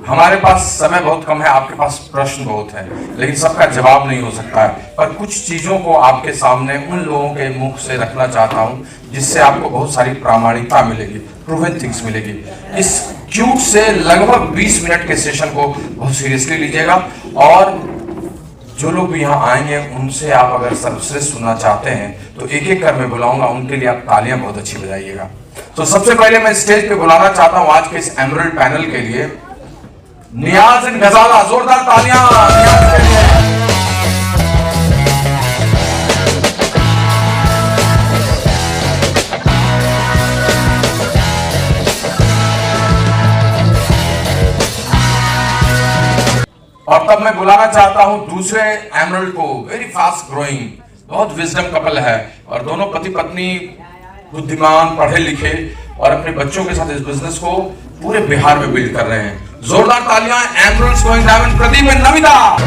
हमारे पास समय बहुत कम है, आपके पास प्रश्न बहुत है, लेकिन सबका जवाब नहीं हो सकता है। पर कुछ चीजों को आपके सामने उन लोगों के मुख से रखना चाहता हूं जिससे आपको बहुत सारी प्रामाणिकता मिलेगी, प्रूवन थिंग्स मिलेगी। इस क्यूट से लगभग 20 मिनट के सेशन को बहुत सीरियसली लीजिएगा, और जो लोग भी यहाँ आएंगे उनसे आप अगर सर्वश्रेष्ठ सुनना चाहते हैं तो एक एक कर मैं बुलाऊंगा, उनके लिए आप तालियां बहुत अच्छी बजाइएगा। तो सबसे पहले मैं स्टेज पे बुलाना चाहता हूं आज के इस एमरल्ड पैनल के लिए नियाज एंड गजाला। जोरदार तालियां नियाज के लिए। और तब मैं बुलाना चाहता हूं दूसरे एमरल्ड को, वेरी फास्ट ग्रोइंग, बहुत विजडम कपल है, और दोनों पति पत्नी बुद्धिमान, पढ़े लिखे, और अपने बच्चों के साथ इस बिजनेस को पूरे बिहार में बिल्ड कर रहे हैं। जोरदार तालियां emeralds going diamond, Pradeep and Namita.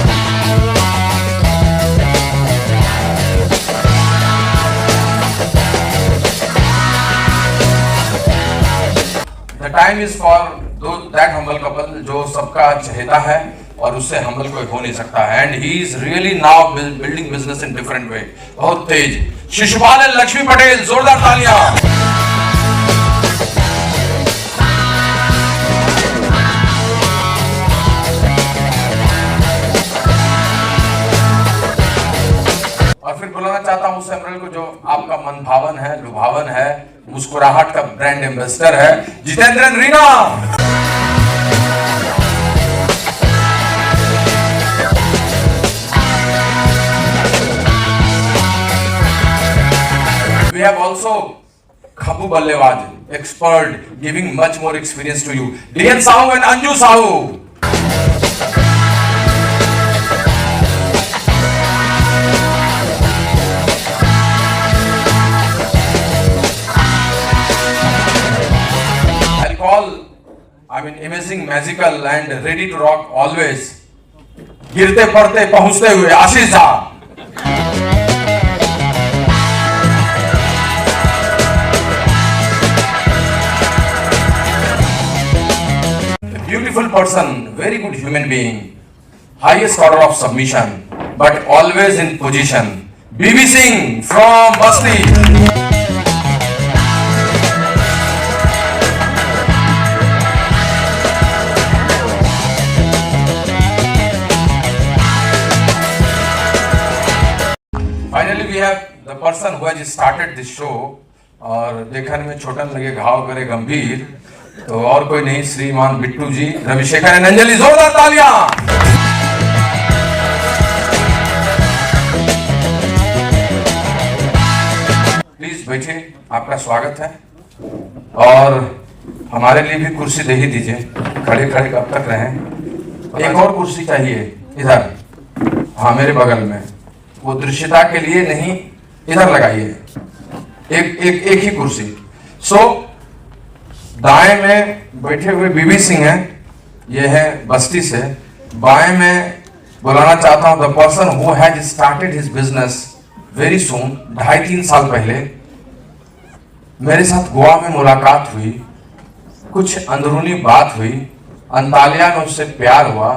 The time is for that humble couple जो सबका चहेता है और उससे हम्बल कोई हो नहीं सकता है, and he is really now building business in different way, बहुत तेज। शिशुपाल एंड लक्ष्मी पटेल, जोरदार तालियां। और फिर बुलाना चाहता हूं उस एमरल्ड को जो आपका मन भावन है, लुभावन है, मुस्कुराहट का ब्रांड एम्बेसडर है, Jitendra Reena. We have also Khabu Ballewaj, expert, giving much more experience to you. Dian Sahu and Anju Sahu. I'll call, amazing, magical and ready to rock always. गिरते पड़ते पहुंचते हुए आशीष Jha. Beautiful person, very good human being, highest order of submission, but always in position. BB Singh from Basti. Finally, we have the person who has started this show, और देखने में छोटा लगे घाव करे गंभीर, तो और कोई नहीं, श्रीमान बिट्टू जी, रविशेखर एंड अंजलि। जोरदार तालियां। प्लीज बैठिए, आपका स्वागत है, और हमारे लिए भी कुर्सी दे ही दीजिए, खड़े खड़े कब तक रहें। एक और कुर्सी चाहिए इधर, हाँ मेरे बगल में, वो दृश्यता के लिए नहीं, इधर लगाइए एक ही कुर्सी। दाएं में बैठे हुए बीबी सिंह हैं, ये है बस्ती से। बाएं में बुलाना चाहता हूं the person who has started his business very soon, 2.5-3 साल पहले मेरे साथ गोवा में मुलाकात हुई, कुछ अंदरूनी बात हुई, अंतालिया में उससे प्यार हुआ,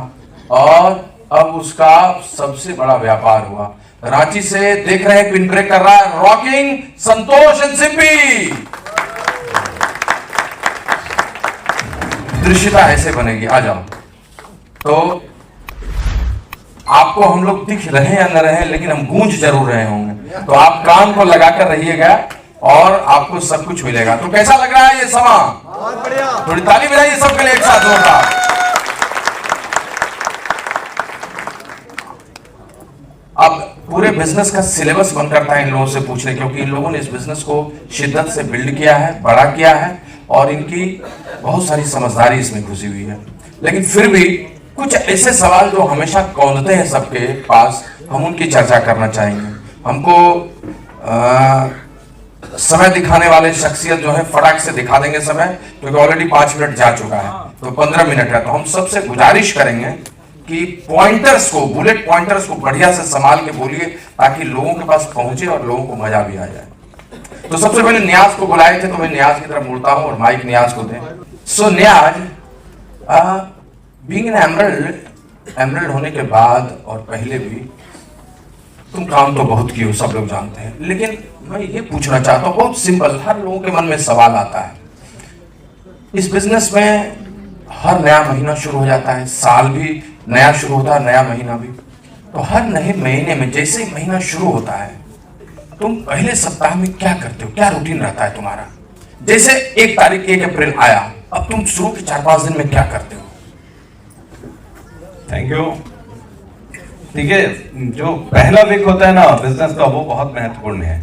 और अब उसका सबसे बड़ा व्यापार हुआ। रांची से देख रहे हैं, पिन ब्रेक कर रहा है, रॉकिंग संतोष एंड सिंपी। दृश्यता ऐसे बनेगी, आ जाओ। तो आपको हम लोग दिख रहे या न रहे, लेकिन हम गूंज जरूर रहे होंगे, तो आप कान को लगाकर रहिएगा और आपको सब कुछ मिलेगा। तो कैसा लग रहा है ये समा? बहुत बढ़िया, थोड़ी ताली बजाइए सबके लिए एक साथ जोरदार। अब पूरे बिजनेस का सिलेबस बन करता है इन लोगों से पूछने, क्योंकि इन लोगों ने इस बिजनेस को शिद्दत से बिल्ड किया है, बड़ा किया है, और इनकी बहुत सारी समझदारी इसमें घुसी हुई है। लेकिन फिर भी कुछ ऐसे सवाल जो हमेशा कौंधते हैं सबके पास, हम उनकी चर्चा करना चाहेंगे। हमको समय दिखाने वाले शख्सियत जो है फटाक से दिखा देंगे समय, क्योंकि ऑलरेडी 5 मिनट जा चुका है, तो 15 मिनट है। तो हम सबसे गुजारिश करेंगे कि पॉइंटर्स को, बुलेट पॉइंटर्स को बढ़िया से संभाल के बोलिए, ताकि लोगों के पास पहुंचे और लोगों को मजा भी आ जाए। तो सबसे पहले न्याज को बुलाए थे, तो मैं न्याज की तरफ मुड़ता हूं और माइक न्याज को दें। सो न्याज, बीइंग एन एमरल्ड होने के बाद और पहले भी तुम काम तो बहुत किए हो, सब लोग जानते हैं, लेकिन मैं ये पूछना चाहता हूँ, बहुत सिंपल, हर लोगों के मन में सवाल आता है। इस बिजनेस में हर नया महीना शुरू हो जाता है, साल भी नया शुरू होता है, नया महीना भी। तो हर नए महीने में जैसे ही महीना शुरू होता है, तुम पहले सप्ताह में क्या करते हो, क्या रूटीन रहता है तुम्हारा? जैसे 1 तारीख 1 अप्रैल आया, अब तुम शुरू के 4-5 दिन में क्या करते हो? Thank you. ठीक है, जो पहला वीक होता है ना बिजनेस का, वो बहुत महत्वपूर्ण है,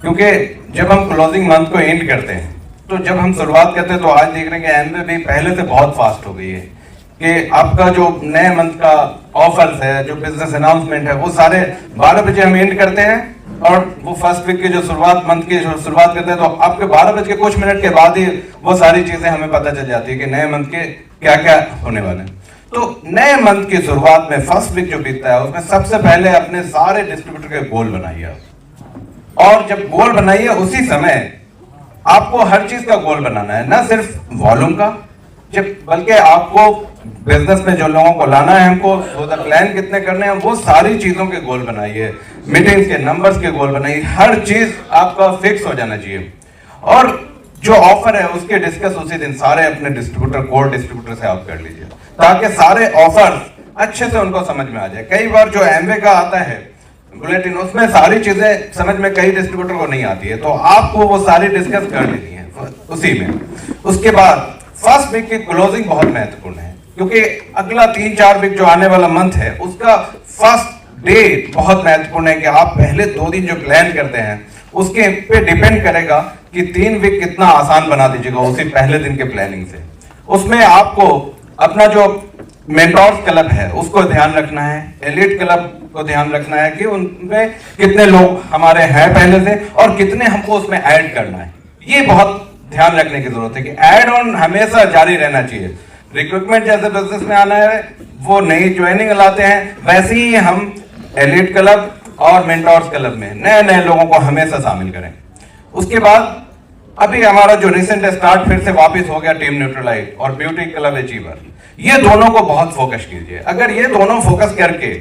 क्योंकि जब हम क्लोजिंग मंथ को एंड करते हैं, तो जब हम शुरुआत करते हैं तो आज देख रहे हैं कि एमवे भी पहले से बहुत फास्ट हो गई है, कि आपका जो नए मंथ का ऑफर्स है, जो बिजनेस अनाउंसमेंट है, वो सारे 12 बजे हम एंड करते हैं, और वो फर्स्ट वीक की जो शुरुआत, मंथ की जो शुरुआत करते हैं, तो आपके 12 बज के कुछ मिनट के बाद ही वो सारी चीजें हमें पता चल जाती है कि नए मंथ के क्या क्या होने वाले हैं। तो नए मंथ की शुरुआत में फर्स्ट वीक जो बीतता है, उसमें सबसे पहले अपने सारे डिस्ट्रीब्यूटर के गोल बनाइए, और जब गोल बनाइए उसी समय आपको हर चीज का गोल बनाना है, ना सिर्फ वॉल्यूम का, बल्कि आपको बिजनेस में जो लोगों को लाना है, हमको वो प्लान कितने करने हैं, वो सारी चीजों के गोल बनाइए, मीटिंग्स के नंबर्स के गोल बनाइए, हर चीज आपका फिक्स हो जाना चाहिए। और जो ऑफर है उसके डिस्कस उसी दिन सारे अपने डिस्ट्रीब्यूटर, कोर डिस्ट्रीब्यूटर से आप कर लीजिए, ताकि सारे ऑफर अच्छे से उनको समझ में आ जाए। कई बार जो एमवे का आता है बुलेटिन, उसमें सारी चीजें समझ में कई डिस्ट्रीब्यूटर को नहीं आती है, तो आपको वो सारी डिस्कस कर लेनी है उसी में। उसके बाद फर्स्ट वीक की क्लोजिंग बहुत महत्वपूर्ण है, क्योंकि अगला 3-4 वीक जो आने वाला मंथ है, उसका फर्स्ट डे बहुत महत्वपूर्ण है, कि आप पहले 2 दिन जो प्लान करते हैं उसके पे डिपेंड करेगा कि 3 वीक कितना आसान बना दीजिएगा उसी पहले दिन के प्लानिंग से। उसमें आपको अपना जो मेंटोर्स क्लब है उसको ध्यान रखना है, एलिट क्लब को ध्यान रखना है कि उनमें कितने लोग हमारे हैं पहले से और कितने हमको उसमें ऐड करना है। ये बहुत ध्यान रखने की जरूरत है कि ऐड ऑन हमेशा जारी रहना चाहिए। रिक्रूटमेंट जैसे बिजनेस में आना है, वो नई ज्वाइनिंग लाते हैं, वैसे ही हम एलिट क्लब और मेंटोर्स क्लब में नए नए लोगों को हमेशा शामिल करें। उसके बाद अभी हमारा जो रिसेंट स्टार्ट फिर से वापस हो गया टीम न्यूट्रलाइट और ब्यूटी क्लब अचीवर, ये दोनों को बहुत फोकस कीजिए। अगर ये दोनों फोकस करके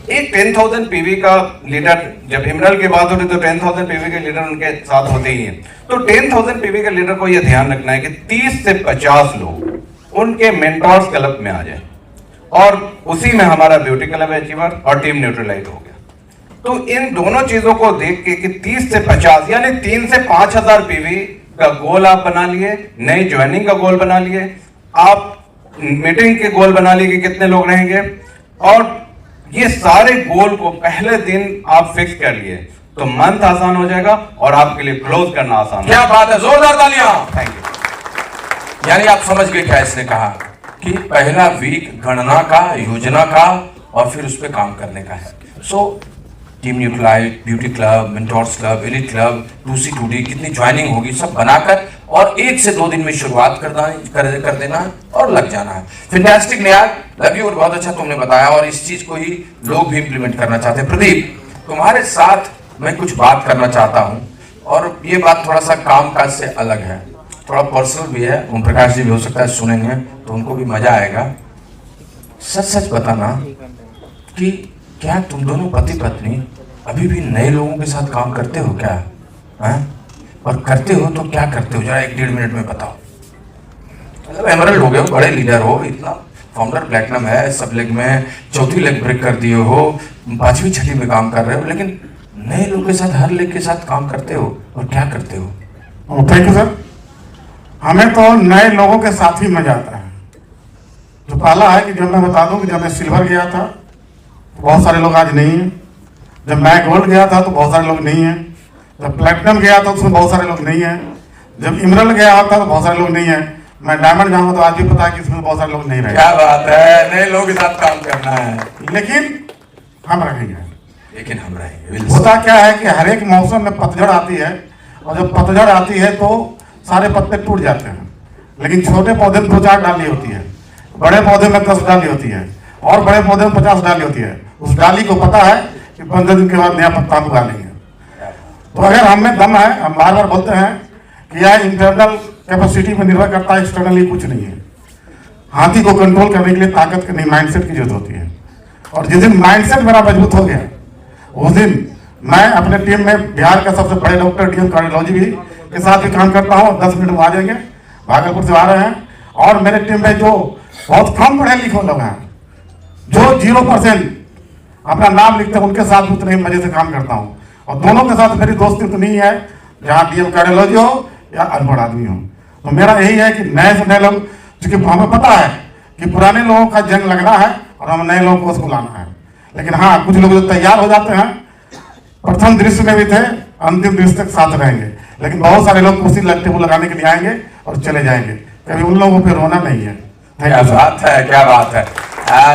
एक 10,000 पीवी का लीडर, जब हिमरल की बात होती है तो 10,000 पीवी के लीडर उनके साथ होते ही हैं, तो 10,000 पीवी के लीडर को यह ध्यान रखना है कि 30 से 50 लोग उनके मेंटोर्स क्लब में आ जाए, और उसी में हमारा ब्यूटी क्लब अचीवर और टीम न्यूट्रलाइट हो गया। तो इन दोनों चीजों को देख के कि 30 से 50 यानी 3 से 5,000 पीवी का गोल आप बना लिए, नई ज्वाइनिंग का गोल बना लिए, आप मीटिंग के गोल बना लिए कि कितने लोग रहेंगे, और ये सारे गोल को पहले दिन आप फिक्स कर लिए, तो मंथ आसान हो जाएगा और आपके लिए क्लोज करना आसान। क्या बात है, जोरदार तालियां। Thank you. यानी आप समझ गए क्या इसने कहा, कि पहला वीक गणना का, योजना का, और फिर उस पर काम करने का है। So team Nutrilite, beauty club, mentors club, elite club, 2C 2D, कितनी ज्वाइनिंग होगी सब बनाकर, और 1 से 2 दिन में शुरुआत कर देना और लग जाना है। फैंटास्टिक नियाज, लव यू, और बहुत अच्छा तुमने बताया, और इस चीज को ही लोग भी इंप्लीमेंट करना चाहते हैं। प्रदीप, तुम्हारे साथ मैं कुछ बात करना चाहता हूं, और ये बात थोड़ा सा कामकाज से अलग है, थोड़ा पर्सनल भी है। ओम प्रकाश जी भी हो सकता है सुनेंगे तो उनको भी मजा आएगा। सच सच बताना कि क्या तुम दोनों पति पत्नी अभी भी नए लोगों के साथ काम करते हो क्या? है? और करते हो तो क्या करते हो, जरा 1-1.5 मिनट में बताओ। मतलब एमरल्ड हो गए हो, बड़े लीडर हो, इतना फाउंडर प्लेटिनम है, सब लेग में 4थी लेग ब्रेक कर दिए हो, 5वीं 6वीं में काम कर रहे हो, लेकिन नए लोगों के साथ हर लेग के साथ काम करते हो, और क्या करते हो? Thank you sir. हमें तो नए लोगों के साथ ही मजा आता है। जो पहला है कि जब मैं बता दूं कि जब मैं सिल्वर गया था तो बहुत सारे लोग आज नहीं हैं, जब मैं गोल्ड गया था तो बहुत सारे लोग नहीं हैं, जब प्लेटिनम गया था तो उसमें बहुत सारे लोग नहीं हैं, जब इमरल्ड गया था तो बहुत सारे लोग नहीं हैं, मैं डायमंड जाऊंगा तो आज भी पता है कि इसमें बहुत सारे लोग नहीं रहे। क्या बात है, नए लोगों के साथ काम करना है, लेकिन हम रहेंगे। होता क्या है कि हर एक मौसम में पतझड़ आती है, और जब पतझड़ आती है तो सारे पत्ते टूट जाते हैं, लेकिन छोटे पौधे में 2-4 डाली होती है, बड़े पौधे में 10 डाली होती है, और बड़े पौधे में 50 डाली होती है। उस डाली को पता है कि 15 दिन के बाद नया पत्ता हम उगा लेंगे। तो अगर हम में दम है, हम बार बार बोलते हैं कि यह इंटरनल कैपेसिटी पर निर्भर करता है, एक्सटर्नली कुछ नहीं है। हाथी को कंट्रोल करने के लिए ताकत की नहीं, माइंडसेट की जरूरत होती है। और जिस दिन माइंडसेट मेरा मजबूत हो गया, उस दिन मैं अपने टीम में बिहार का सबसे बड़े डॉक्टर डीएम कार्डियोलॉजी भी के साथ भी काम करता हूँ। 10 मिनट में आ जाएंगे, भागलपुर से आ रहे हैं। और मेरे टीम में जो बहुत कम पढ़े लिखे लोग हैं, जो 0% अपना नाम लिखते हैं, उनके साथ भी उतने ही मजे से काम करता हूँ। और दोनों के साथ मेरी दोस्ती उतनी ही है, जहाँ डीएम कार्डियोलॉजी हो या अनपढ़ आदमी हो। तो मेरा यही है कि नए से नए लोग, क्योंकि हमें पता है कि पुराने लोगों का जंग लगना है और हम नए लोगों को उसको लाना है। लेकिन हाँ, कुछ लोग जो तैयार हो जाते हैं, प्रथम दृश्य में भी थे, अंतिम दृश्य तक साथ रहेंगे। लेकिन बहुत सारे लोग कुर्सी टेबल लगाने के लिए आएंगे और चले जाएंगे, कभी उन लोगों पे रोना नहीं है। क्या बात है, क्या बात है।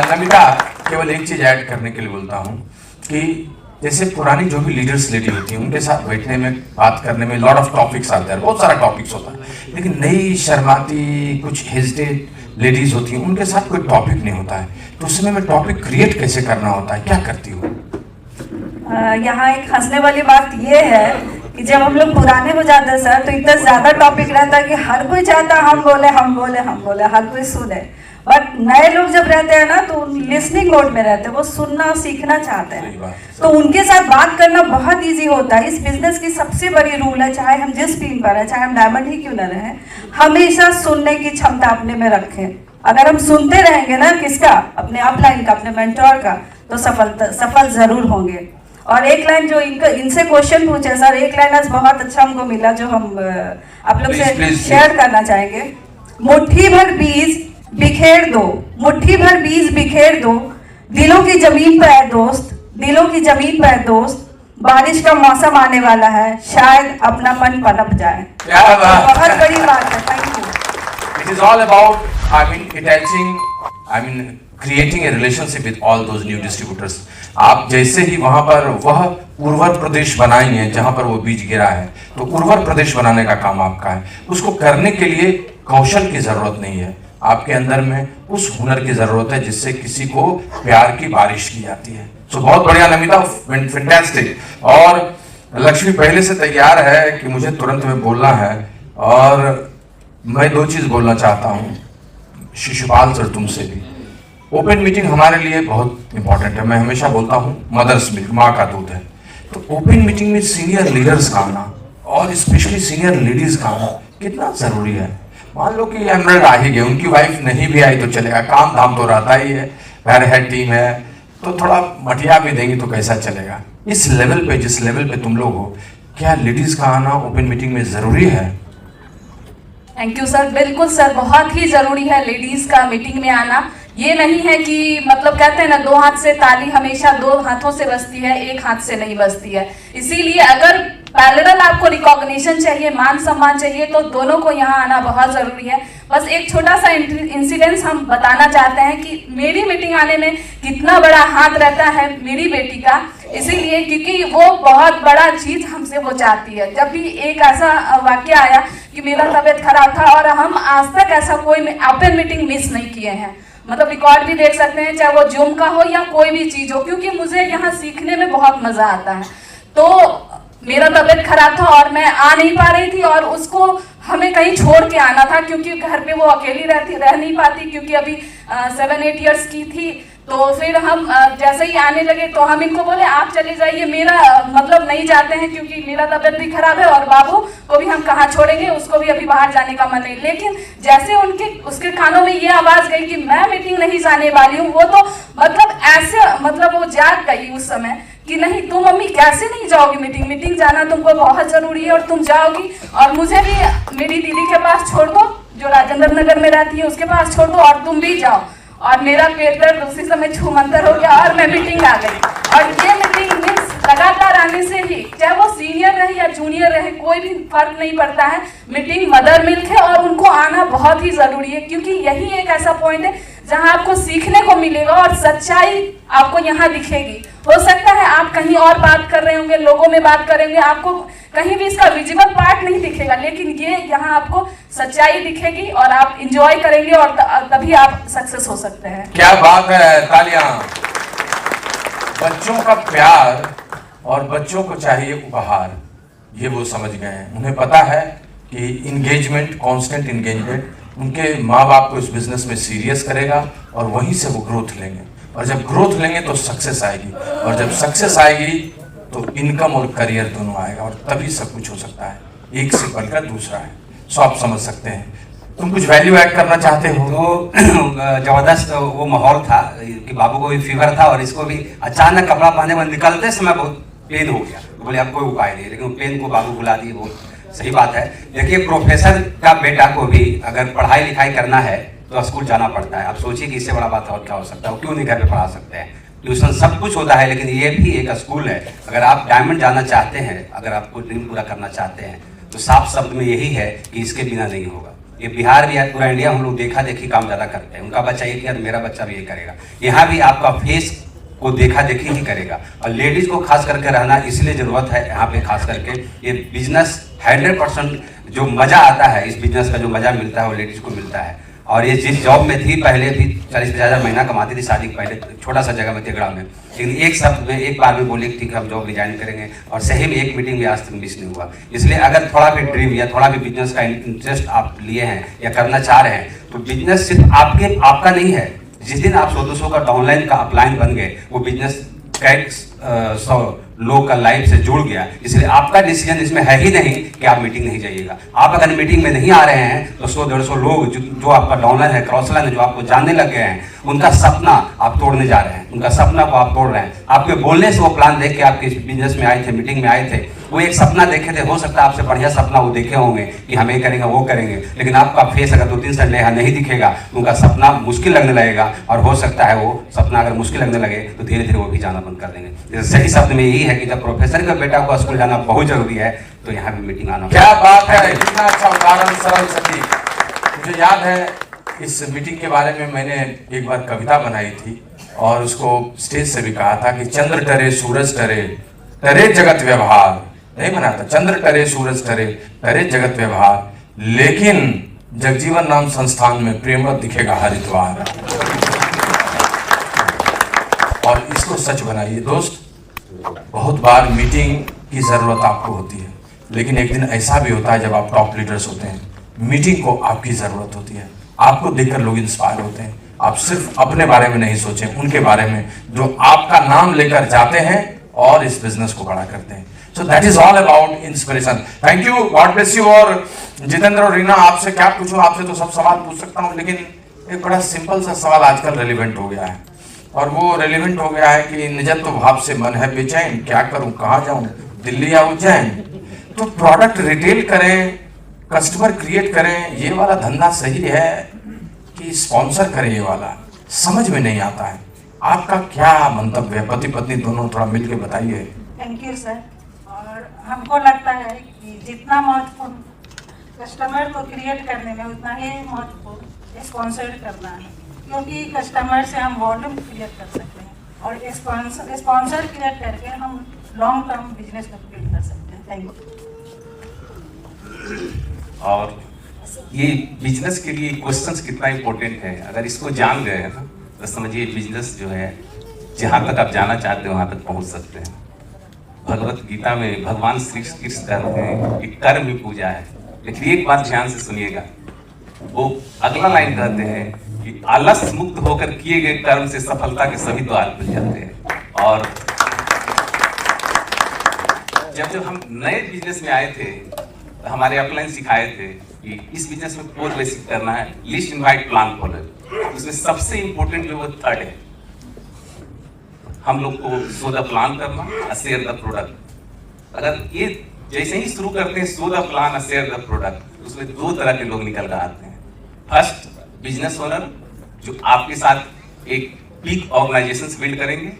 नमिता, केवल एक चीज ऐड करने के लिए बोलता हूँ कि जैसे पुरानी जो भी लीडर्स लेडी होती हैं, उनके साथ बैठने में, बात करने में लॉट ऑफ टॉपिक्स आते हैं, बहुत सारा टॉपिक्स होता है। लेकिन नई शर्माती, कुछ हेजिटेट लेडीज होती हैं, उनके साथ कोई टॉपिक नहीं होता है। तो उस समय में टॉपिक क्रिएट कैसे करना होता है, क्या करती हो? यहाँ एक हंसने वाली बात ये है कि जब हम लोग पुराने हो जाते हैं सर, तो इतना ज्यादा टॉपिक रहता है कि हर कोई चाहता है हम बोले हम बोले हम बोले, हर कोई सुने। बट नए लोग जब रहते हैं ना, तो लिसनिंग मोड में रहते हैं, वो सुनना सीखना चाहते हैं। तो उनके साथ बात करना बहुत इजी होता है। इस बिजनेस की सबसे बड़ी रूल है, चाहे हम जिस टीम पर हैं, चाहे हम डायमंड ही क्यों न रहे, हमेशा सुनने की क्षमता अपने में रखें। अगर हम सुनते रहेंगे ना, किसका, अपने अपलाइन का, अपने मेंटोर का, तो सफल जरूर होंगे। और एक लाइन जो इनसे क्वेश्चन पूछे सर, एक लाइन आज बहुत अच्छा हमको मिला, जो हम आप लोग से शेयर करना चाहेंगे। मुट्ठी भर बीज बिखेर दो, मुट्ठी भर बीज बिखेर दो, दिलों की जमीन पर है दोस्त, दिलों की जमीन पर है दोस्त, बारिश का मौसम आने वाला है, शायद अपनापन पनप जाए। बहुत बड़ी बात है। Thank you. It is all about, creating a relationship with all those new distributors. आप जैसे ही वहां पर वह उर्वर प्रदेश बनाएंगे जहां पर वो बीज गिरा है, तो उर्वर प्रदेश बनाने का काम आपका है। उसको करने के लिए कौशल की जरूरत नहीं है, आपके अंदर में उस हुनर की जरूरत है जिससे किसी को प्यार की बारिश की जाती है। तो बहुत बढ़िया नमिता, फैंटास्टिक। और लक्ष्मी पहले से तैयार है कि मुझे तुरंत में बोलना है, और मैं 2 चीज बोलना चाहता हूँ शिशुपाल सर तुमसे भी। ओपन मीटिंग हमारे लिए बहुत इंपॉर्टेंट है। मैं हमेशा बोलता हूँ मदर्स मिल्क, माँ का दूध है। तो ओपन मीटिंग में सीनियर लीडर्स का आना और स्पेशली सीनियर लेडीज का आना कितना जरूरी है। मान लो कि एमरल्ड आ ही गए, उनकी वाइफ नहीं भी आई तो चलेगा, काम धाम तो रहता ही है, घर है, टीम है, तो थोड़ा मटिया भी देंगी तो कैसा चलेगा। इस लेवल पे, जिस लेवल पे तुम लोग हो, क्या लेडीज का आना ओपन मीटिंग में जरूरी है? Thank you sir. बिल्कुल सर, बहुत ही जरूरी है लेडीज का मीटिंग में आना। ये नहीं है कि मतलब कहते हैं ना, 2 हाथ से ताली हमेशा 2 हाथों से बजती है, 1 हाथ से नहीं बजती है। इसीलिए अगर पैरेलल आपको रिकॉग्निशन चाहिए, मान सम्मान चाहिए, तो दोनों को यहाँ आना बहुत जरूरी है। बस एक छोटा सा इंसिडेंस हम बताना चाहते हैं कि मेरी मीटिंग आने में कितना बड़ा हाथ रहता है मेरी बेटी का, इसीलिए क्योंकि वो बहुत बड़ा चीज हमसे वो चाहती है। जब भी एक ऐसा वाक्य आया कि मेरा तबीयत खराब था, और हम आज तक ऐसा कोई ओपन मीटिंग मिस नहीं किए हैं, मतलब रिकॉर्ड भी देख सकते हैं, चाहे वो जूम का हो या कोई भी चीज हो, क्योंकि मुझे यहाँ सीखने में बहुत मजा आता है। तो मेरा तबीयत खराब था और मैं आ नहीं पा रही थी, और उसको हमें कहीं छोड़ के आना था, क्योंकि घर पे वो अकेली रह नहीं पाती, क्योंकि अभी 7-8 इयर्स की थी। तो फिर हम जैसे ही आने लगे तो हम इनको बोले आप चले जाइए, मेरा मतलब नहीं जाते हैं क्योंकि मेरा तबीयत भी खराब है, और बाबू को भी हम कहाँ छोड़ेंगे, उसको भी अभी बाहर जाने का मन नहीं। लेकिन जैसे उसके कानों में ये आवाज गई कि मैं मीटिंग नहीं जाने वाली हूँ, वो तो मतलब ऐसे मतलब वो जाग गई उस समय कि नहीं तुम मम्मी कैसे नहीं जाओगी मीटिंग जाना तुमको बहुत जरूरी है, और तुम जाओगी, और मुझे भी मेरी दीदी के पास छोड़ दो जो राजेंद्र नगर में रहती है, उसके पास छोड़ दो और तुम भी जाओ। और मेरा पेट दर्द उसी समय छूमंतर हो गया और मैं मीटिंग आ गई। और ये मीटिंग मीन्स लगातार आने से ही, चाहे वो सीनियर रहे या जूनियर रहे, कोई भी फर्क नहीं पड़ता है, मीटिंग मदर मिल्क है और उनको आना बहुत ही जरूरी है, क्योंकि यही एक ऐसा पॉइंट है जहां आपको सीखने को मिलेगा और सच्चाई आपको यहाँ दिखेगी। हो सकता है आप कहीं और बात कर रहे होंगे, लोगों में बात करेंगे, आपको कहीं भी इसका विजिबल पार्ट नहीं दिखेगा, लेकिन ये यहाँ आपको सच्चाई दिखेगी और आप इंजॉय करेंगे, और तभी आप सक्सेस हो सकते हैं। क्या बात है, तालियां। बच्चों का प्यार और बच्चों को चाहिए उपहार, ये वो समझ गए हैं। उन्हें पता है कि इंगेजमेंट, कांस्टेंट इंगेजमेंट उनके माँ बाप को इस बिजनेस में सीरियस करेगा और वहीं से वो ग्रोथ लेंगे, और जब ग्रोथ लेंगे तो सक्सेस आएगी, और जब सक्सेस आएगी तो इनकम और करियर दोनों आएगा, और तभी सब कुछ हो सकता है। एक से बढ़कर दूसरा है, सो आप समझ सकते हैं। तुम कुछ वैल्यू ऐड करना चाहते हो? तो जबरदस्त वो माहौल था कि बाबू को भी फीवर था और इसको भी अचानक कपड़ा पहने में निकलते समय बहुत पेन हो गया। तो बोले अब कोई उपाय नहीं, लेकिन पेन को बाबू बुला दिए, वो सही बात है। देखिए, प्रोफेसर का बेटा को भी अगर पढ़ाई लिखाई करना है तो स्कूल जाना पड़ता है। आप सोचिए कि इससे बड़ा बात और क्या हो सकता है। क्यों नहीं घर पे पढ़ा सकते हैं? ट्यूशन सब कुछ होता है, लेकिन ये भी एक स्कूल है। अगर आप डायमंड जाना चाहते हैं, अगर आपको ड्रीम पूरा करना चाहते हैं, तो साफ शब्द में यही है कि इसके बिना नहीं होगा। ये बिहार भी है, पूरा इंडिया हम लोग देखा देखी काम ज़्यादा करते हैं। उनका बच्चा ये किया तो मेरा बच्चा भी ये करेगा। यहाँ भी आपका फेस को देखा देखी ही करेगा, और लेडीज को खास करके रहना इसलिए ज़रूरत है यहाँ पे। खास करके ये बिजनेस 100% जो मज़ा आता है, इस बिजनेस का जो मज़ा मिलता है वो लेडीज़ को मिलता है। और ये जिस जॉब में थी पहले भी 40-50 हज़ार महीना कमाती थी शादी के पहले, छोटा सा जगह में तेगड़ा में, लेकिन एक शब्द में एक बार में बोली थी कि हम जॉब रिजाइन करेंगे, और सही में एक मीटिंग भी आज तक मिस नहीं हुआ। इसलिए अगर थोड़ा भी ड्रीम या थोड़ा भी बिजनेस का इंटरेस्ट आप लिए हैं या करना चाह रहे हैं, तो बिजनेस सिर्फ आपका नहीं है। जिस दिन आप 100-200 का डाउनलाइन का अपलाइन बन गए, वो बिजनेस कई 100 लोग का लाइफ से जुड़ गया। इसलिए आपका डिसीजन इसमें है ही नहीं कि आप मीटिंग नहीं जाइएगा। आप अगर मीटिंग में नहीं आ रहे हैं तो 100-150 लोग जो आपका डाउनलाइन है, क्रॉस लाइन है, जो आपको जानने लग गए हैं, उनका सपना आप तोड़ने जा रहे हैं। उनका सपना को आप तोड़ रहे हैं। आपके बोलने से वो प्लान देख के आपके बिजनेस में आए थे, मीटिंग में आए थे, वो एक सपना देखे थे। हो सकता है आपसे बढ़िया सपना वो देखे होंगे कि हम ये करेंगे वो करेंगे, लेकिन आपका फेस अगर 2-3 सेकंड यहाँ नहीं दिखेगा तो उनका सपना मुश्किल लगने लगेगा, और हो सकता है वो सपना अगर मुश्किल लगने लगे तो धीरे धीरे वो भी जाना बंद कर देंगे। सही शब्द में यही है कि जब प्रोफेसर का बेटा को स्कूल जाना बहुत जरूरी है, तो यहाँ भी मीटिंग आना। क्या बात है, इतना अच्छा उदाहरण, सरल सटीक। मुझे याद है इस मीटिंग के बारे में मैंने एक बार कविता बनाई थी और उसको स्टेज से भी कहा था कि चंद्र टरे सूरज टरे टरे जगत व्यवहार, नहीं बना था, चंद्र टरे सूरज टरे टरे जगत व्यवहार, लेकिन जगजीवन नाम संस्थान में प्रेमवत दिखेगा हरिद्वार। और इसको सच बनाइए दोस्त। बहुत बार मीटिंग की जरूरत आपको होती है, लेकिन एक दिन ऐसा भी होता है जब आप टॉप लीडर्स होते हैं, मीटिंग को आपकी जरूरत होती है। आपको देखकर लोग इंस्पायर होते हैं। आप सिर्फ अपने बारे में नहीं सोचें, उनके बारे में जो आपका नाम लेकर जाते हैं और इस बिजनेस को बड़ा करते हैं। So that is all about inspiration. Thank you, God bless you. और जितेंद्र और रीना, आपसे क्या पूछूं? आपसे तो सब सवाल पूछ सकता हूं, लेकिन एक बड़ा सिंपल सा सवाल आजकल रेलिवेंट हो गया है, और वो रेलिवेंट हो गया है कि निजत तो भाव से मन है बेचैन, क्या करूं, कहाँ जाऊं, दिल्ली या उज्जैन। तो प्रोडक्ट रिटेल करें, कस्टमर क्रिएट करें, ये वाला धंधा सही है कि स्पॉन्सर करें? ये वाला समझ में नहीं आता है। आपका क्या मंतव्य है? पति पत्नी दोनों थोड़ा मिलके बताइए। Thank you sir. और हमको लगता है कि जितना महत्वपूर्ण कस्टमर को क्रिएट करने में, उतना ही महत्वपूर्ण स्पॉन्सर करना है, क्योंकि कस्टमर से हम वॉल्यूम क्रिएट कर सकते हैं, और स्पॉन्सर क्रिएट करके हम लॉन्ग टर्म बिजनेस को क्रिएट कर सकते हैं। Thank you. और ये बिजनेस के लिए क्वेश्चंस कितना इम्पोर्टेंट है, अगर इसको जान गए हैं ना, तो समझिए बिजनेस जो है जहाँ तक आप जाना चाहते हो वहाँ तक पहुँच सकते हैं। भगवत गीता में भगवान श्री कृष्ण कहते हैं कि कर्म ही पूजा है, लेकिन एक बात ध्यान से सुनिएगा, वो अगला लाइन कहते हैं कि आलस मुक्त होकर किए गए कर्म से सफलता के सभी द्वार खुल जाते हैं। और जब हम नए बिजनेस में आए थे, तो हमारे अपलाइन सिखाए थे कि इस बिजनेस में 4 बेसिक करना है: लिस्ट, इनवाइट, प्लान, फॉलो। उसमें सबसे इंपॉर्टेंट जो वो 3rd है, हम लोग को शो द प्लान करना और शेयर द प्रोडक्ट। अगर ये जैसे ही शुरू करते हैं शो द प्लान और शेयर द प्रोडक्ट, उसमें 2 तरह के लोग निकल कर आते हैं। फर्स्ट, बिजनेस ओनर जो आपके साथ एक बिग ऑर्गेनाइजेशन बिल्ड करेंगे,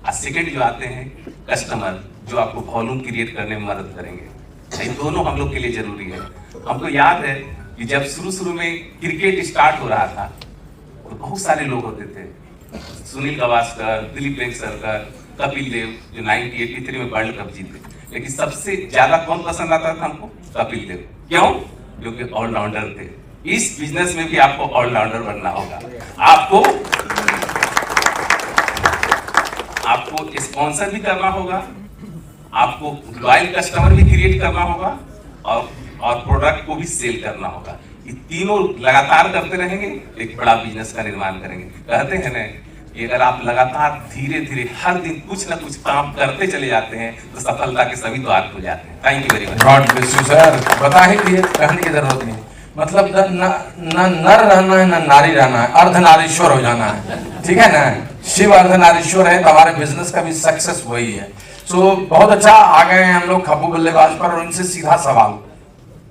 और सेकेंड जो आते हैं कस्टमर जो आपको वॉल्यूम क्रिएट करने में मदद करेंगे। ये दोनों हम लोग के लिए जरूरी है। हमको याद है कि जब शुरू में क्रिकेट स्टार्ट हो रहा था तो बहुत सारे लोग होते थे, सुनील गावस्कर, दिलीप वेंकसरकर, कपिल देव जो 1983 में वर्ल्ड कप जीते, लेकिन सबसे ज्यादा कौन पसंद आता था हमको? कपिल देव। क्यों? क्योंकि ऑलराउंडर थे। इस बिजनेस में भी आपको ऑलराउंडर बनना होगा। आपको स्पॉन्सर भी करना होगा, आपको लॉयल कस्टमर भी क्रिएट करना होगा, और प्रोडक्ट को भी सेल करना होगा। ये तीनों लगातार करते रहेंगे, एक बड़ा बिजनेस का निर्माण करेंगे। कहते हैं ना कि अगर आप लगातार धीरे धीरे हर दिन कुछ ना कुछ काम करते चले जाते हैं तो सफलता के सभी द्वार खुल जाते हैं। Thank you very much. God bless you sir. बता ही दिए, कहने की जरूरत नहीं। मतलब न नर रहना है न नारी रहना है, अर्धनारीश्वर हो जाना है, ठीक है ना। शिव अर्धनारीश्वर है तो हमारे बिजनेस का भी सक्सेस वही है। सो बहुत अच्छा आ गए हैं हम लोग खब्बू बल्लेबाज पर, और उनसे सीधा सवाल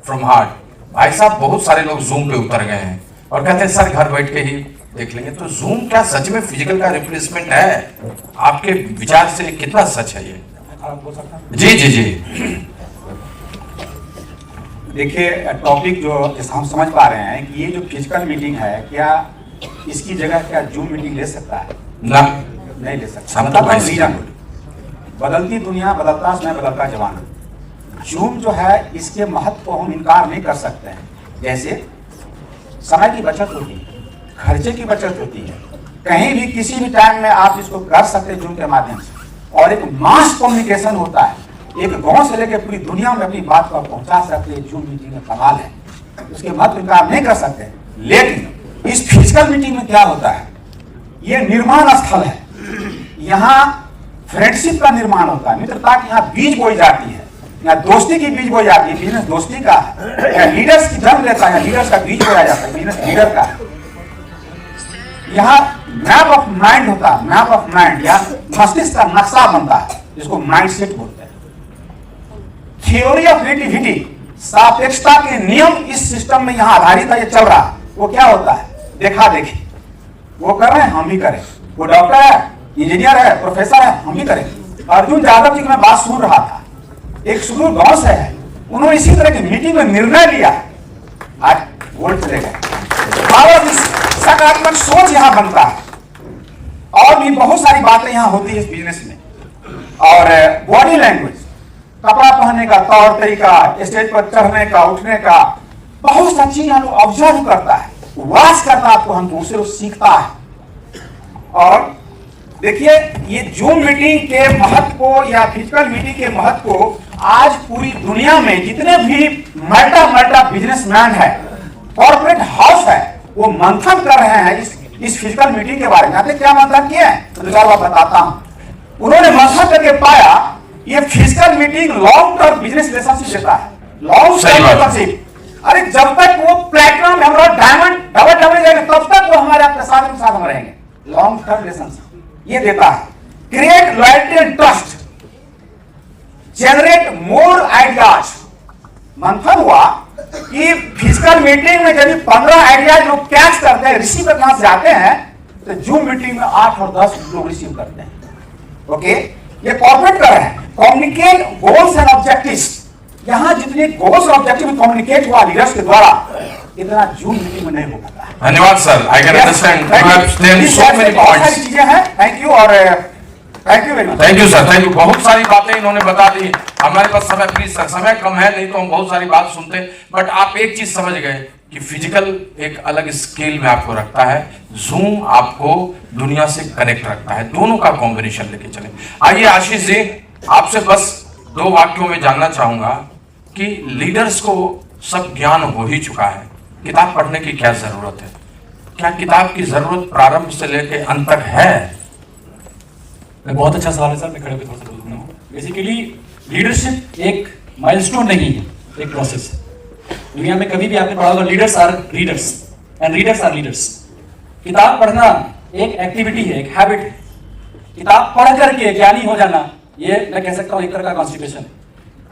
फ्रॉम हार्ट। भाई साहब बहुत सारे लोग जूम पे उतर गए हैं और कहते हैं सर घर बैठ के ही देख लेंगे। तो जूम क्या सच में फिजिकल का रिप्लेसमेंट है? आपके विचार से कितना सच है ये? जी जी जी। देखिए टॉपिक जो हम समझ पा रहे हैं कि ये जो फिजिकल मीटिंग है, क्या इसकी जगह क्या जूम मीटिंग ले सकता है? ना, नहीं ले सकता। मतलब रीजन, बदलती दुनिया, बदलता समय, बदलता जमाना। जूम जो है इसके महत्व को हम इनकार नहीं कर सकते हैं। जैसे समय की बचत होती है, खर्चे की बचत होती है, कहीं भी किसी भी टाइम में आप इसको कर सकते हैं जूम के माध्यम से। और एक मास कम्युनिकेशन होता है, एक गांव से लेकर पूरी दुनिया में अपनी बात को पहुंचा सकते हैं। जूम मीटिंग में कमाल है, उसके महत्व इनकार नहीं कर सकते। लेकिन इस फिजिकल मीटिंग में क्या होता है, ये निर्माण स्थल है, यहाँ फ्रेंडशिप का निर्माण होता है, मित्रता की यहाँ बीज बोई जाती है, यहाँ दोस्ती की बीज बोई जाती है। बिजनेस दोस्ती का है, यहाँ लीडर्स की जन्म लेता है, लीडर्स का बीज बोया जाता है, बिजनेस लीडर का है। यहाँ मैप ऑफ माइंड होता है, मैप ऑफ माइंड, यहाँ मस्तिष्क का नक्शा बनता है जिसको माइंड सेट बोलते हैं। थ्योरी ऑफ रिलेटिविटी, सापेक्षता के नियम इस सिस्टम में यहाँ आधारित है, ये चल रहा है। वो क्या होता है, देखा देखी, वो कर रहे हैं हम भी करें, वो डॉक्टर है, इंजीनियर है, प्रोफेसर है, हम भी करें। अर्जुन यादव जी की मैं बात सुन रहा था, एक सुदूर गांव से है, उन्होंने इसी तरह की मीटिंग में निर्णय लिया, आज गोल्ड चले गए। सकारात्मक सोच यहाँ बनता है, और भी बहुत सारी बातें यहाँ होती है इस बिजनेस में। और बॉडी लैंग्वेज, कपड़ा पहनने का तौर तरीका, स्टेज पर चढ़ने का, उठने का, बहुत सा चीज हम ऑब्जर्व करता है, वॉच करता है, आपको हम दूसरे को सीखता है। और देखिए ये जूम मीटिंग के महत्व को या फिजिकल मीटिंग के महत्व को आज पूरी दुनिया में जितने भी मल्टा बिजनेसमैन है, कॉर्पोरेट हाउस है, वो मंथन कर रहे हैं इस फिजिकल मीटिंग के बारे में। आपने क्या मंथन किया है तो बात बताता हूं। उन्होंने मंथन करके पाया ये physical meeting long term business relationship देता है, लॉन्ग टर्म रिलेशनशिप। अरे जब तक वो प्लैटिनम, एमराल्ड, डायमंड, डबल जाएगा तब तक वो हमारे आपके साथ हम रहेंगे। लॉन्ग टर्म रिलेशनशिप ये देता है। Create loyalty and trust, generate more ideas. मंथन हुआ कि फिजिकल मीटिंग में यदि 15 आइडियाज लोग कैच करते हैं, रिसीव करना जाते हैं, तो जूम मीटिंग में 8 और 10 लोग रिसीव करते हैं। ओके, ये कॉर्पोरेट कर रहे हैं। कम्युनिकेट गोल्स एंड ऑब्जेक्टिव्स, यहां जितने गोल्स और ऑब्जेक्टिव कम्युनिकेट हुआ लीडर्स के द्वारा, इतना जूम मीटिंग में नहीं हो पाता है। धन्यवाद sir, I can understand you have explained so many points. चीजें हैं। थैंक यू और thank you very much. Thank you sir, thank you. बहुत सारी बातें इन्होंने बता दी। हमारे पास समय प्लीज सर, समय कम है, नहीं तो हम बहुत सारी बात सुनते। बट आप एक चीज समझ गए कि फिजिकल एक अलग स्केल में आपको रखता है, जूम आपको दुनिया से कनेक्ट रखता है। दोनों का कॉम्बिनेशन लेके चले। आइए आशीष जी, आपसे बस 2 वाक्यों में जानना चाहूंगा कि लीडर्स को सब ज्ञान हो ही चुका है, किताब पढ़ने की क्या जरूरत है? क्या किताब की जरूरत प्रारंभ से लेकर अंत तक है? बहुत अच्छा सवाल है सर, मैं खड़े होकर थोड़ा सा बोलूँगा। बेसिकली लीडरशिप एक माइलस्टोन नहीं है, एक प्रोसेस है। दुनिया में कभी भी आपने पढ़ा होगा leaders are readers and readers are leaders. किताब पढ़ना एक एक्टिविटी है, एक हैबिट है। किताब पढ़ करके ज्ञानी हो जाना, ये मैं कह सकता हूँ एक तरह का कॉन्स्टिपेशन है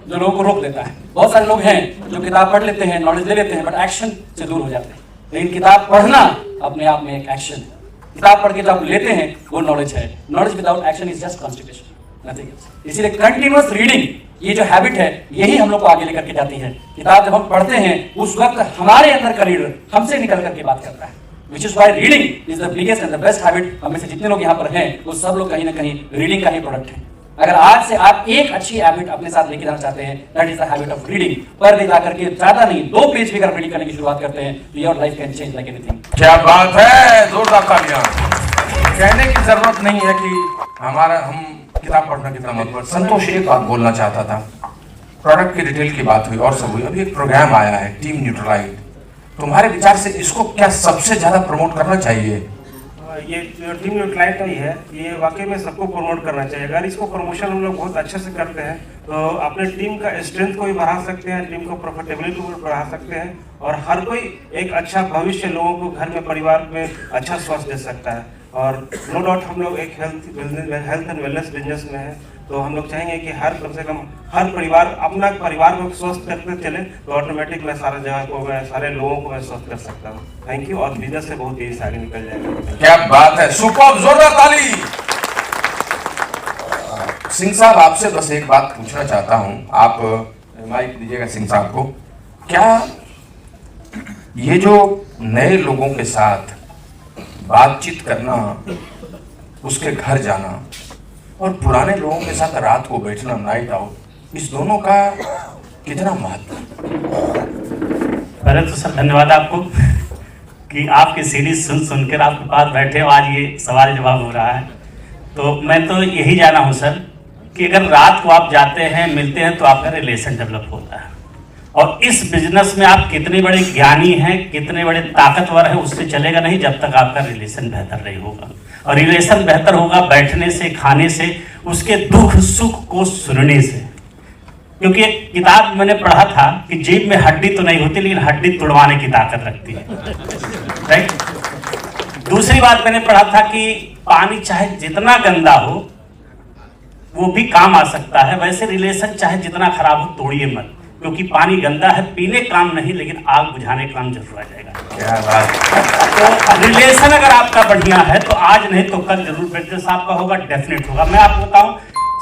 जो लोगों को रोक देता है। बहुत सारे लोग हैं जो किताब पढ़ लेते हैं, नॉलेज ले लेते हैं, बट एक्शन से दूर हो जाते हैं। लेकिन किताब पढ़ना अपने आप में एक एक्शन है। किताब पढ़ के जब आप लेते हैं वो नॉलेज है। Knowledge without action is just constipation, nothing else. इसीलिए कंटिन्यूअस रीडिंग, ये जो हैबिट है, यही हम लोग को आगे लेकर के जाती है। किताब जब हम पढ़ते हैं उस वक्त हमारे अंदर का लीडर हमसे निकल करके बात करता है। Which is why reading is the biggest and the best habit। हमें से जितने लोग यहाँ पर हैं वो सब लोग कहीं ना कहीं रीडिंग का ही प्रोडक्ट है। अगर आज से आप एक अच्छी हैबिट अपने साथ लेके जाना चाहते हैं, that is the habit of reading. पर भी जाकर के ज्यादा नहीं, 2 पेज भी अगर रीडिंग करने की शुरुआत करते हैं तो your life can change like anything. क्या बात है, जोरदार तालियां। कहने की जरूरत नहीं है कि हम किताब पढ़ना कितना महत्वपूर्ण। संतोष एक बात बोलना चाहता था, प्रोडक्ट की डिटेल की बात हुई और सब हुई। अभी एक प्रोग्राम आया है टीम न्यूट्रलाइट, तुम्हारे विचार से इसको क्या सबसे ज्यादा प्रमोट करना चाहिए? ये जो टीम जो क्लाइंट आई है, ये वाकई में सबको प्रमोट करना चाहिए। अगर इसको प्रमोशन हम लोग बहुत अच्छे से करते हैं तो अपने टीम का स्ट्रेंथ को भी बढ़ा सकते हैं, टीम को प्रॉफिटेबिलिटी को भी बढ़ा सकते हैं, और हर कोई एक अच्छा भविष्य लोगों को घर में परिवार में अच्छा स्वास्थ्य दे सकता है। और नो डाउट हम लोग एक हेल्थ एंड वेलनेस बिजनेस में है, तो हम लोग चाहेंगे कि कम से कम हर परिवार अपना परिवार को स्वस्थ करते चले, तो ऑटोमेटिक मैं सारा जगह को मैं सारे लोगों को मैं स्वस्थ कर सकता हूँ। Thank you. और बिजनेस से बहुत तेजी से आगे निकल जाएगा। क्या बात है, सुपर, जोरदार ताली। सिंह साहब, आपसे बस एक बात पूछना चाहता हूं, आप माइक दीजिएगा सिंह साहब को। क्या ये जो नए लोगों के साथ बातचीत करना, उसके घर जाना और पुराने लोगों के साथ रात को बैठना, नाइट आउट, इस दोनों का कितना महत्व? पहले तो सर धन्यवाद आपको कि आपकी सीरीज सुन कर आपके पास बैठे हो, आज ये सवाल जवाब हो रहा है। तो मैं तो यही जाना हूँ सर कि अगर रात को आप जाते हैं, मिलते हैं, तो आपका रिलेशन डेवलप होता है। और इस बिजनेस में आप कितने बड़े ज्ञानी हैं, कितने बड़े ताकतवर हैं, उससे चलेगा नहीं जब तक आपका रिलेशन बेहतर नहीं होगा। और रिलेशन बेहतर होगा बैठने से, खाने से, उसके दुख सुख को सुनने से। क्योंकि एक किताब मैंने पढ़ा था कि जेब में हड्डी तो नहीं होती, लेकिन हड्डी तोड़वाने की ताकत रखती है, राइट। दूसरी बात मैंने पढ़ा था कि पानी चाहे जितना गंदा हो वो भी काम आ सकता है, वैसे रिलेशन चाहे जितना खराब हो तोड़िए मत, क्योंकि पानी गंदा है, पीने काम नहीं, लेकिन आग बुझाने काम जरूर आ जाएगा। क्या बात। तो रिलेशन अगर आपका बढ़िया है तो आज नहीं तो कल जरूर बिजनेस आपका होगा, डेफिनेट होगा। मैं आपको बताऊं,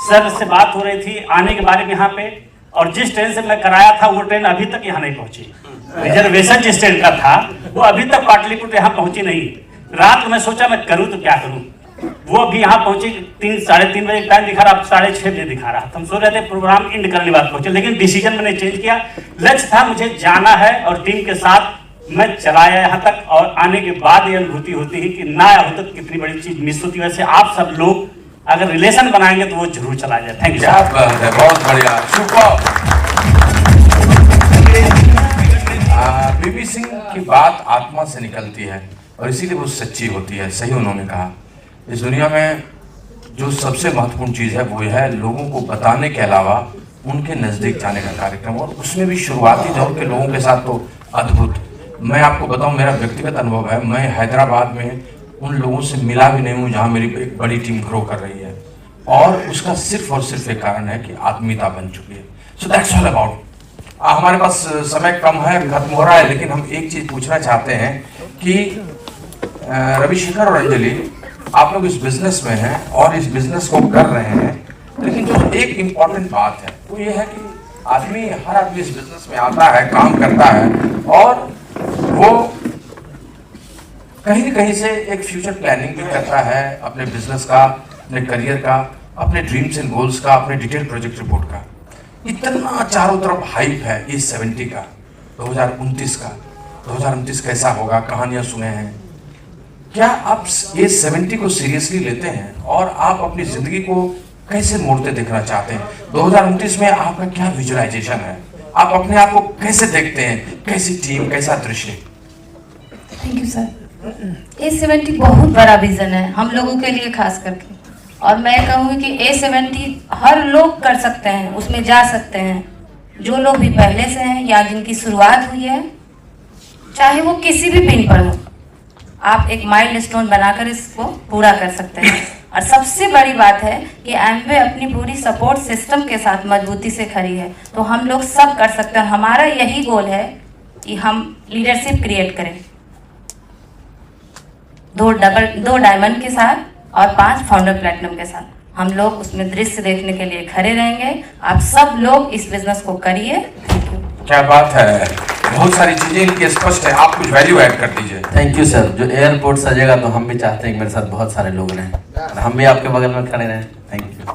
सर से बात हो रही थी आने के बारे में यहाँ पे, और जिस ट्रेन से मैं कराया था वो ट्रेन अभी तक यहाँ नहीं पहुंची। रिजर्वेशन जिस ट्रेन का था वो अभी तक पाटलिपुत्र यहाँ पहुंची नहीं। रात में सोचा मैं करूँ तो क्या करूँ, वो अभी यहाँ पहुंची 3-3:30 बजे टाइम दिखा रहा, 6:30 बजे दिखा रहा। हम सोच रहे थे प्रोग्राम एंड करने बाद पहुंचे, लेकिन डिसीजन मैंने चेंज किया। लक्ष्य था मुझे जाना है और टीम के साथ मैं चलाया यहाँ तक, और आने के बाद ये अनुभूति होती है कि ना आया होता तो कितनी बड़ी चीज मिस होती है। वैसे आप सब लोग अगर रिलेशन बनाएंगे तो वो जरूर चला जाए। Thank you. बहुत बढ़िया, सुपर। बीबी सिंह की बात आत्मा से निकलती है और इसीलिए वो सच्ची होती है। सही उन्होंने कहा, इस दुनिया में जो सबसे महत्वपूर्ण चीज़ है वो है लोगों को बताने के अलावा उनके नज़दीक जाने का कार्यक्रम, और उसमें भी शुरुआती दौर के लोगों के साथ तो अद्भुत। मैं आपको बताऊं, मेरा व्यक्तिगत अनुभव है, मैं हैदराबाद में उन लोगों से मिला भी नहीं हूँ जहाँ मेरी एक बड़ी टीम ग्रो कर रही है, और उसका सिर्फ और सिर्फ एक कारण है कि आत्मीयता बन चुकी है। So that's all about. हमारे पास समय कम है, खत्म हो रहा है, लेकिन हम एक चीज़ पूछना चाहते हैं कि रविशेखर और अंजलि, आप लोग इस बिजनेस में हैं और इस बिजनेस को कर रहे हैं, लेकिन जो एक इम्पॉर्टेंट बात है वो ये है कि हर आदमी इस बिजनेस में आता है, काम करता है, और वो कहीं न कहीं से एक फ्यूचर प्लानिंग भी करता है अपने बिजनेस का, अपने करियर का, अपने ड्रीम्स एंड गोल्स का, अपने डिटेल प्रोजेक्ट रिपोर्ट का। इतना चारों तरफ हाइप है इस 70 का, 2029 का, 2029 कैसा होगा, कहानियां सुने हैं। क्या आप ये 70 को सीरियसली लेते हैं और आप अपनी जिंदगी को कैसे मोड़ते देखना चाहते हैं? 2029 में आपका क्या विजुअलाइजेशन है? आप अपने आप को कैसे देखते हैं? कैसी टीम, कैसा दृश्य? Thank you sir. A70 बहुत बड़ा विजन है हम लोगों के लिए खास करके, और मैं कहूँगी कि A70 हर लोग कर सकते हैं, उसमें जा सकते हैं, जो लोग भी पहले से हैं या जिनकी शुरुआत हुई है, चाहे वो किसी भी पिन पर हो, आप एक माइलस्टोन बनाकर इसको पूरा कर सकते हैं। और सबसे बड़ी बात है कि एमवे अपनी पूरी सपोर्ट सिस्टम के साथ मजबूती से खड़ी है, तो हम लोग सब कर सकते हैं। हमारा यही गोल है कि हम लीडरशिप क्रिएट करें, 2 डायमंड के साथ और 5 फाउंडर प्लेटिनम के साथ। हम लोग उसमें दृश्य देखने के लिए खड़े रहेंगे। आप सब लोग इस बिजनेस को करिए। क्या बात है, बहुत सारी चीजें इनकी स्पष्ट है, आप कुछ वैल्यू ऐड कर दीजिए। Thank you sir. जो एयरपोर्ट सजेगा तो हम भी चाहते हैं कि मेरे साथ बहुत सारे लोग रहें और हम भी आपके बगल में खड़े रहें। Thank you.